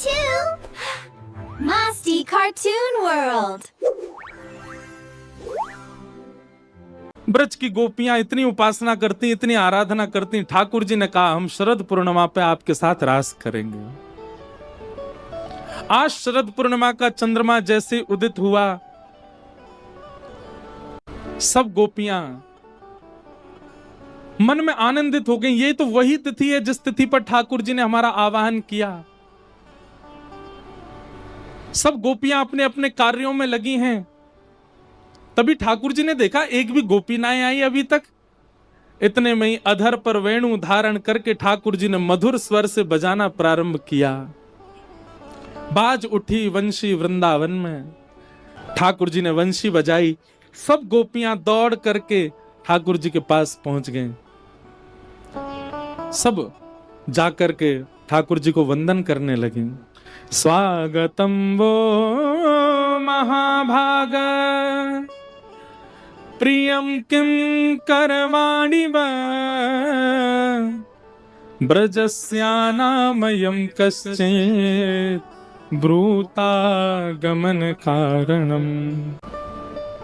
too. Masti Cartoon World. Braj की गोपियां इतनी उपासना करती, इतनी आराधना करती। ठाकुर जी ने कहा हम शरद पूर्णिमा पे आपके साथ रास करेंगे। आज शरद पूर्णिमा का चंद्रमा जैसे उदित हुआ, सब गोपियां मन में आनंदित हो गई। ये तो वही तिथि है जिस तिथि पर ठाकुर जी ने हमारा आवाहन किया। सब गोपियां अपने अपने कार्यों में लगी हैं। तभी ठाकुर जी ने देखा एक भी गोपी ना आई अभी तक। इतने में ही अधर पर वेणु धारण करके ठाकुर जी ने मधुर स्वर से बजाना प्रारंभ किया। बाज उठी वंशी वृंदावन में। ठाकुर जी ने वंशी बजाई। सब गोपियां दौड़ करके ठाकुर जी के पास पहुंच गए। सब जाकर के ठाकुर जी को वंदन करने लगे। स्वागतम वो महाभाग प्रियम किम करवाणि वा ब्रजस्यानामयं कश्चित् ब्रूतागमन कारणम।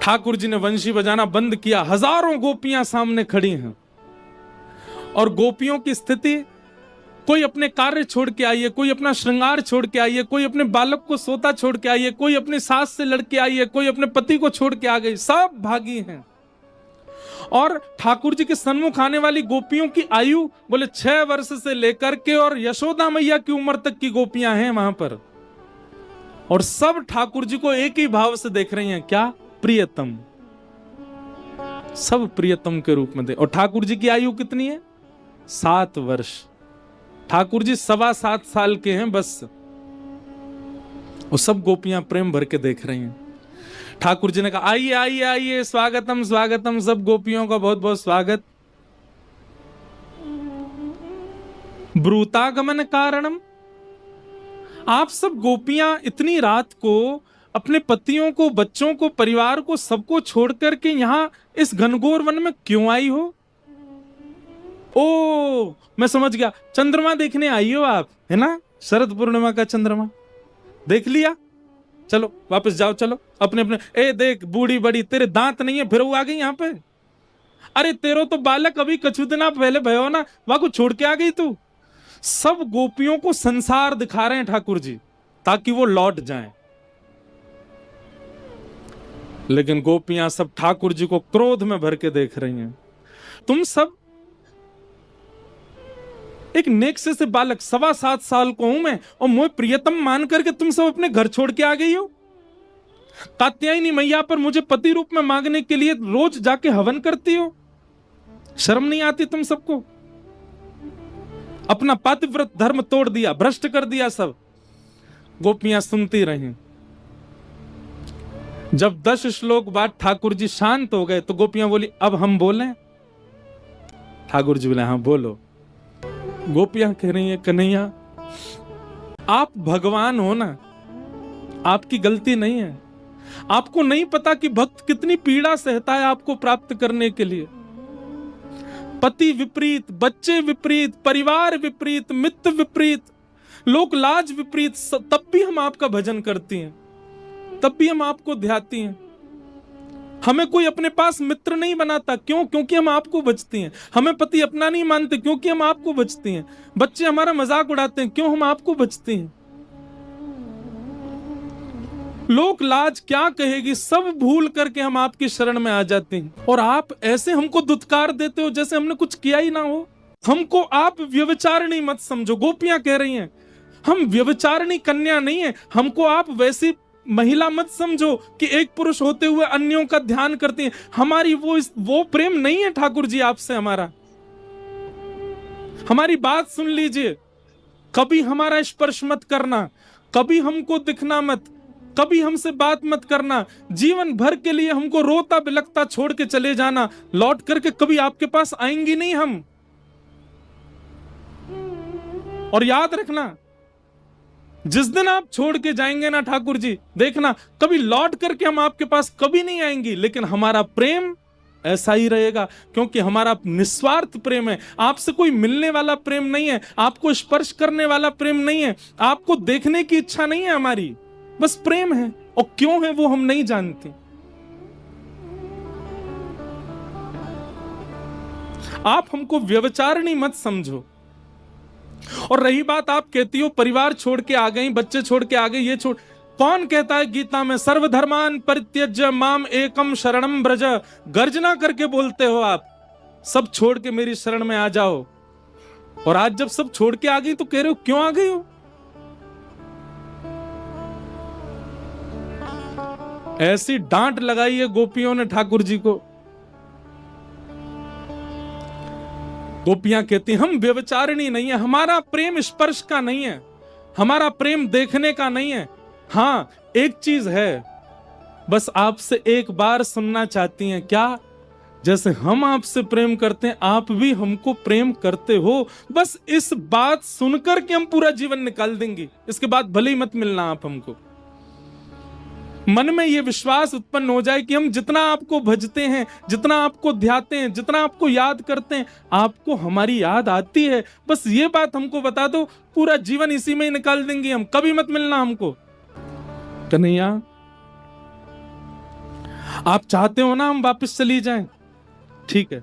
ठाकुर जी ने वंशी बजाना बंद किया। हजारों गोपियां सामने खड़ी हैं और गोपियों की स्थिति, कोई अपने कार्य छोड़ के आई है, कोई अपना श्रृंगार छोड़ के आई है, कोई अपने बालक को सोता छोड़ के आई है, कोई अपनी सास से लड़के आई है, कोई अपने पति को छोड़ के आ गई। सब भागी हैं। और ठाकुर जी के सन्मुख आने वाली गोपियों की आयु बोले 6 वर्ष से लेकर के और यशोदा मैया की उम्र तक की गोपियां हैं वहां पर। और सब ठाकुर जी को एक ही भाव से देख रही हैं। क्या? प्रियतम। सब प्रियतम के रूप में दे। और ठाकुर जी की आयु कितनी है? 7 वर्ष। ठाकुर जी 7.25 साल के हैं बस। वो सब गोपियां प्रेम भर के देख रही हैं। ठाकुर जी ने कहा आइए आइए आइए, स्वागतम स्वागतम। सब गोपियों का बहुत बहुत स्वागत। ब्रूतागमन कारणम। आप सब गोपियां इतनी रात को अपने पतियों को, बच्चों को, परिवार को, सबको छोड़ करके यहां इस घनघोर वन में क्यों आई हो? ओ, मैं समझ गया। चंद्रमा देखने आई हो आप, है ना? शरद पूर्णिमा का चंद्रमा देख लिया। चलो वापस जाओ, चलो अपने अपने। ए देख बूढ़ी बड़ी, तेरे दांत नहीं है फिर वो आ गई यहाँ पे। अरे तेरो तो बालक अभी कछु दिन पहले भयो ना, वहां को छोड़ के आ गई तू। सब गोपियों को संसार दिखा रहे हैं ठाकुर जी ताकि वो लौट जाएं। लेकिन गोपियां सब ठाकुर जी को क्रोध में भर के देख रही हैं। तुम सब एक नेक्से से बालक, 7.25 साल को हूं मैं, और मुझे प्रियतम मान करके तुम सब अपने घर छोड़ के आ गई हो। कात्यायनी मैया पर मुझे पति रूप में मांगने के लिए रोज जाके हवन करती हो। शर्म नहीं आती तुम सबको? अपना पातिव्रत धर्म तोड़ दिया, भ्रष्ट कर दिया सब। गोपियां सुनती रही। जब 10 श्लोक बाद ठाकुर जी शांत हो गए तो गोपियां बोली अब हम बोलें? ठाकुर जी बोले हाँ बोलो। गोपियां कह रही है कन्हैया आप भगवान हो ना, आपकी गलती नहीं है। आपको नहीं पता कि भक्त कितनी पीड़ा सहता है आपको प्राप्त करने के लिए। पति विपरीत, बच्चे विपरीत, परिवार विपरीत, मित्र विपरीत, लोक लाज विपरीत, तब भी हम आपका भजन करती हैं, तब भी हम आपको ध्याती हैं। हमें कोई अपने पास मित्र नहीं बनाता। क्यों? क्योंकि हम आपको बचती हैं। हमें पति अपना नहीं मानते क्योंकि हम आपको बचती हैं। बच्चे हमारा मजाक उड़ाते हैं, क्यों? हम आपको बचती हैं। लोक लाज क्या कहेगी सब भूल करके हम आपकी शरण में आ जाते हैं। और आप ऐसे हमको दुत्कार देते हो जैसे हमने कुछ किया ही ना हो। हमको आप व्यभिचारिणी मत समझो। गोपियां कह रही हैं हम व्यभिचारिणी कन्या नहीं है। हमको आप वैसी महिला मत समझो कि एक पुरुष होते हुए अन्यों का ध्यान करती हैं। हमारी वो प्रेम नहीं है ठाकुर जी आपसे। हमारी बात सुन लीजिए। कभी हमारा स्पर्श मत करना, कभी हमको दिखना मत, कभी हमसे बात मत करना। जीवन भर के लिए हमको रोता बिलखता छोड़ के चले जाना। लौट करके कभी आपके पास आएंगी नहीं हम। और याद रखना जिस दिन आप छोड़ के जाएंगे ना ठाकुर जी, देखना कभी लौट करके हम आपके पास कभी नहीं आएंगी। लेकिन हमारा प्रेम ऐसा ही रहेगा, क्योंकि हमारा निस्वार्थ प्रेम है। आपसे कोई मिलने वाला प्रेम नहीं है, आपको स्पर्श करने वाला प्रेम नहीं है, आपको देखने की इच्छा नहीं है हमारी, बस प्रेम है। और क्यों है वो हम नहीं जानते। आप हमको व्यभिचारिणी मत समझो। और रही बात, आप कहती हो परिवार छोड़ के आ गई, बच्चे छोड़ के आ गई, ये छोड़, कौन कहता है गीता में सर्वधर्मान परित्यज्य माम एकम शरणम ब्रज? गर्जना करके बोलते हो आप, सब छोड़ के मेरी शरण में आ जाओ। और आज जब सब छोड़ के आ गई तो कह रहे हो क्यों आ गई हो? ऐसी डांट लगाई है गोपियों ने ठाकुर जी को। गोपियां कहती हम व्यभिचारिणी नहीं है, हमारा प्रेम स्पर्श का नहीं है, हमारा प्रेम देखने का नहीं है। हाँ, एक चीज है, बस आपसे एक बार सुनना चाहती हैं। क्या? जैसे हम आपसे प्रेम करते हैं, आप भी हमको प्रेम करते हो। बस इस बात सुनकर के हम पूरा जीवन निकाल देंगे, इसके बाद भले ही मत मिलना आप हमको। मन में यह विश्वास उत्पन्न हो जाए कि हम जितना आपको भजते हैं, जितना आपको ध्याते हैं, जितना आपको याद करते हैं, आपको हमारी याद आती है। बस ये बात हमको बता दो, पूरा जीवन इसी में ही निकाल देंगे हम, कभी मत मिलना हमको। कन्हैया, आप चाहते हो ना हम वापस चली जाएं? ठीक है,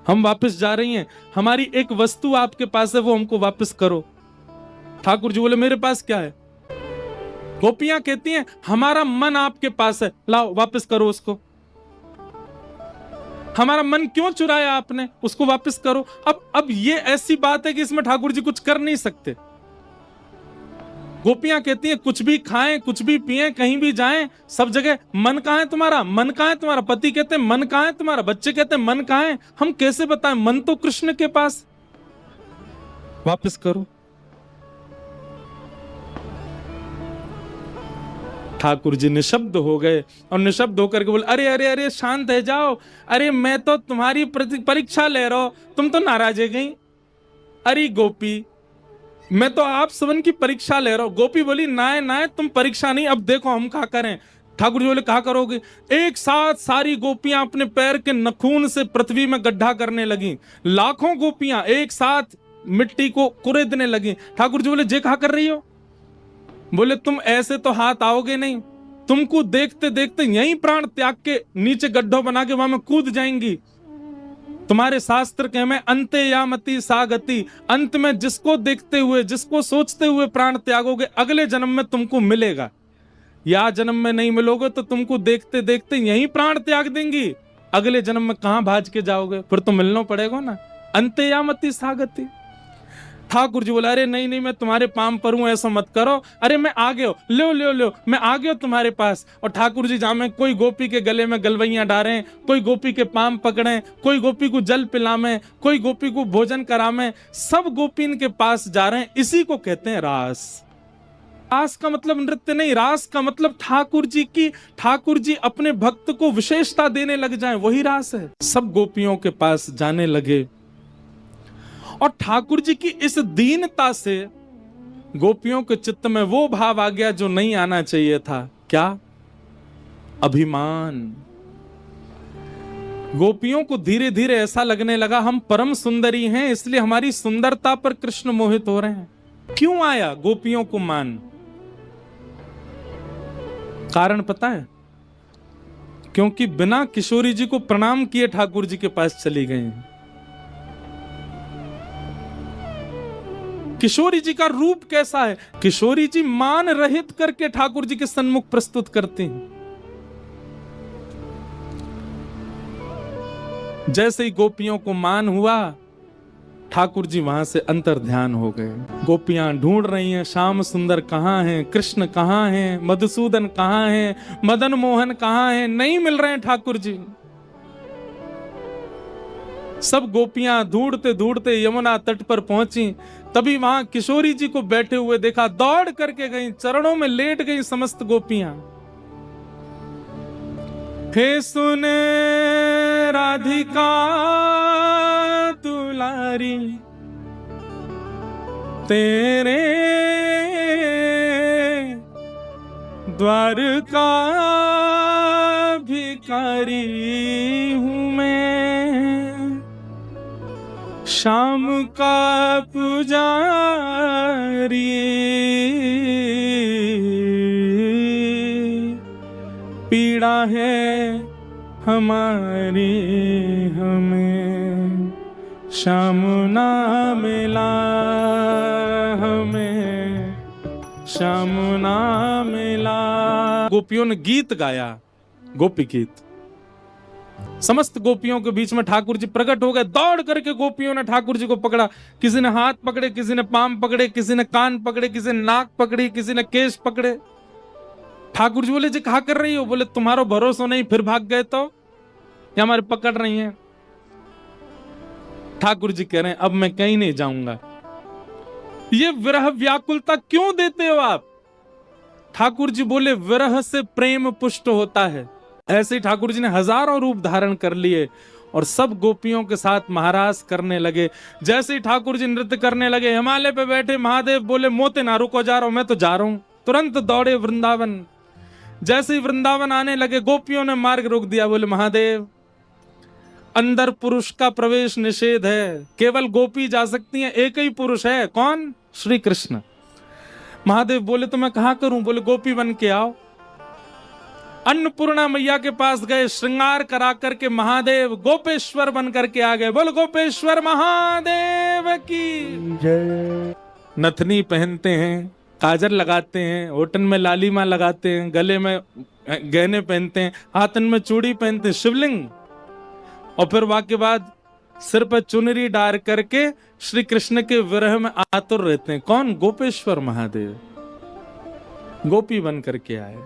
हम वापस जा रही हैं, हमारी एक वस्तु आपके पास है, वो हमको वापस करो। ठाकुर जी बोले मेरे पास क्या है? गोपियां कहती हैं हमारा मन आपके पास है, लाओ वापस करो उसको। हमारा मन क्यों चुराया आपने, उसको वापस करो। अब ये ऐसी बात है कि इसमें ठाकुर जी कुछ कर नहीं सकते। गोपियां कहती हैं कुछ भी खाएं, कुछ भी पिएं, कहीं भी जाएं, सब जगह मन कहां है तुम्हारा, मन कहां है तुम्हारा? पति कहते हैं मन कहां है तुम्हारा, बच्चे कहते हैं मन कहां है, हम कैसे बताएं? मन तो कृष्ण के पास, वापस करो। ठाकुर जी निशब्द हो गए और निशब्द होकर के बोले अरे अरे अरे शांत है जाओ, अरे मैं तो तुम्हारी परीक्षा ले रहा हूं, तुम तो नाराज है गई। अरे गोपी, मैं तो आप सबन की परीक्षा ले रहा हूं। गोपी बोली नाय नाय, तुम परीक्षा नहीं, अब देखो हम क्या करें। ठाकुर जी बोले क्या करोगे? एक साथ सारी गोपियां अपने पैर के नखून से पृथ्वी में गड्ढा करने लगी। लाखों गोपियां एक साथ मिट्टी को कुरेदने लगी। ठाकुर जी बोले जे क्या कर रही हो? बोले तुम ऐसे तो हाथ आओगे नहीं, तुमको देखते देखते यहीं प्राण त्याग के नीचे गड्ढों बना के वहां में कूद जाएंगी। तुम्हारे शास्त्र के में अंते यामति सागति, अंत में जिसको देखते हुए, जिसको सोचते हुए प्राण त्यागोगे, अगले जन्म में तुमको मिलेगा। या जन्म में नहीं मिलोगे तो तुमको देखते देखते यहीं प्राण त्याग देंगी, अगले जन्म में कहां भाज के जाओगे? फिर तो मिलना पड़ेगा ना। अंते यामति सागति। ठाकुर जी बोला अरे नहीं नहीं, मैं तुम्हारे पाम पर हूं, ऐसा मत करो। अरे मैं आ गया, लो लो लो, मैं आ गया तुम्हारे पास। और ठाकुर जी जामे, कोई गोपी के गले में गलवैया डालें, कोई गोपी के पाम पकड़ें, कोई गोपी को जल पिलामें, कोई गोपी को भोजन करामें, सब गोपीन के पास जा रहे हैं। इसी को कहते हैं रास। रास का मतलब नृत्य नहीं, रास का मतलब ठाकुर जी अपने भक्त को विशेषता देने लग जाएं, वही रास है। सब गोपियों के पास जाने लगे और ठाकुर जी की इस दीनता से गोपियों के चित्त में वो भाव आ गया जो नहीं आना चाहिए था। क्या? अभिमान। गोपियों को धीरे धीरे ऐसा लगने लगा हम परम सुंदरी हैं, इसलिए हमारी सुंदरता पर कृष्ण मोहित हो रहे हैं। क्यों आया गोपियों को मान? कारण पता है? क्योंकि बिना किशोरी जी को प्रणाम किए ठाकुर जी के पास चली गई। किशोरी जी का रूप कैसा है? किशोरी जी मान रहित करके ठाकुर जी के सन्मुख प्रस्तुत करते हैं। जैसे ही गोपियों को मान हुआ, ठाकुर जी वहां से अंतर ध्यान हो गए। गोपियां ढूंढ रही हैं श्याम सुंदर कहां हैं, कृष्ण कहां हैं, मधुसूदन कहां हैं, मदन मोहन कहां हैं, नहीं मिल रहे हैं ठाकुर जी। सब गोपियां ढूंढते ढूंढते यमुना तट पर पहुंची। तभी वहां किशोरी जी को बैठे हुए देखा, दौड़ करके गई, चरणों में लेट गई समस्त गोपियां। हे सुने राधिका दुलारी, तेरे द्वार का भिखारी हूं मैं। श्याम का पुजारी पीड़ा है हमारी हमें श्याम ना मिला, हमें श्याम ना मिला। गोपियों ने गीत गाया, गोपी गीत। समस्त गोपियों के बीच में ठाकुर जी प्रकट हो गए। दौड़ करके गोपियों ने ठाकुर जी को पकड़ा। किसी ने हाथ पकड़े, किसी ने पांव पकड़े, किसी ने कान पकड़े, किसी ने नाक पकड़ी, किसी ने केश पकड़े। ठाकुर जी बोले जी कहा कर रही हो? बोले तुम्हारो भरोसा नहीं, फिर भाग गए तो या हमारे पकड़ रही हैं। ठाकुर जी कह रहे हैं अब मैं कहीं नहीं जाऊंगा। ये विरह व्याकुलता क्यों देते हो आप? ठाकुर जी बोले विरह से प्रेम पुष्ट होता है। ऐसे ही ठाकुर जी ने हजारों रूप धारण कर लिए और सब गोपियों के साथ महाराज करने लगे। जैसे ही ठाकुर जी नृत्य करने लगे, हिमालय पे बैठे महादेव बोले मोते ना रुको, जा रहा हूं, मैं तो जा रहा हूं। तुरंत दौड़े वृंदावन। जैसे ही वृंदावन आने लगे, गोपियों ने मार्ग रोक दिया। बोले महादेव अंदर पुरुष का प्रवेश निषेध है, केवल गोपी जा सकती है, एक ही पुरुष है। कौन? श्री कृष्ण। महादेव बोले तो मैं कहां करूं? बोले गोपी बन के आओ। अन्नपूर्णा मैया के पास गए, श्रृंगार करा करके महादेव गोपेश्वर बन करके आ गए। बोलो गोपेश्वर महादेव की जय। नथनी पहनते हैं, काजल लगाते हैं, होठन में लालीमा लगाते हैं, गले में गहने पहनते हैं, हाथन में चूड़ी पहनते हैं, शिवलिंग। और फिर वाके बाद सिर पर चुनरी डाल करके श्री कृष्ण के विरह में आतुर रहते हैं। कौन? गोपेश्वर महादेव। गोपी बन करके आए।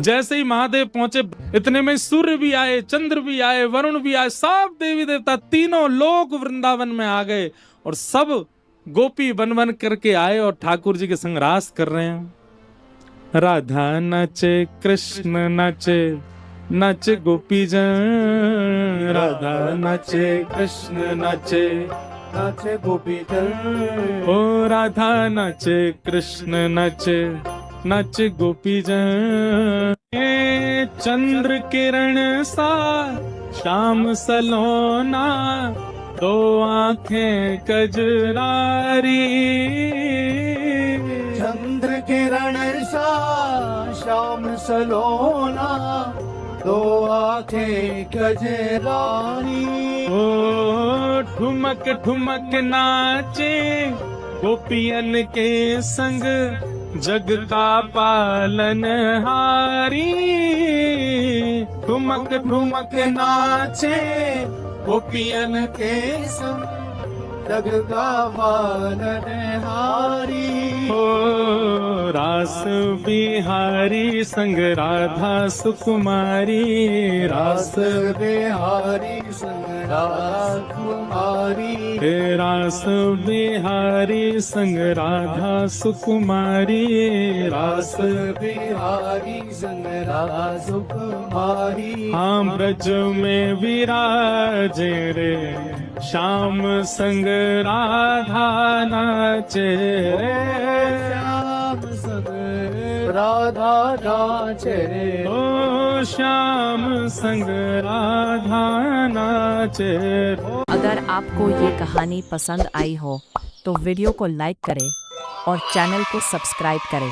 जैसे ही महादेव पहुंचे, इतने में सूर्य भी आए, चंद्र भी आए, वरुण भी आए, सब देवी देवता तीनों लोग वृंदावन में आ गए और सब गोपी बन बन करके आए और ठाकुर जी के संग रास कर रहे हैं। राधा नाचे, कृष्ण नाचे, नाचे गोपी जन। राधा नाचे, कृष्ण नाचे, नाचे गोपी जन। ओ राधा नाचे, कृष्ण नाचे, नाचे गोपी जन। चंद्र किरण सा श्याम सलोना, दो आंखें कजरारी। चंद्र किरण सा श्याम सलोना, दो आंखें कजरारी। ओ ठुमक ठुमक नाचे गोपियन के संग, जग का पालन हारी। ठुमक ठुमक नाचे गोपियन के संग, जग का पालन हारी। हो रास बिहारी संग राधा सुकुमारी। रास बिहारी संग राधा कुमारी। रास बिहारी संग राधा सुकुमारी। रास बिहारी संग राधा सुकुमारी। हाँ ब्रज में विराजे रे, श्याम संग राधा नाचे रे। श्याम संग राधा नाचे रे। ओ श्याम संग राधा नाचे। अगर आपको ये कहानी पसंद आई हो तो वीडियो को लाइक करें और चैनल को सब्सक्राइब करें।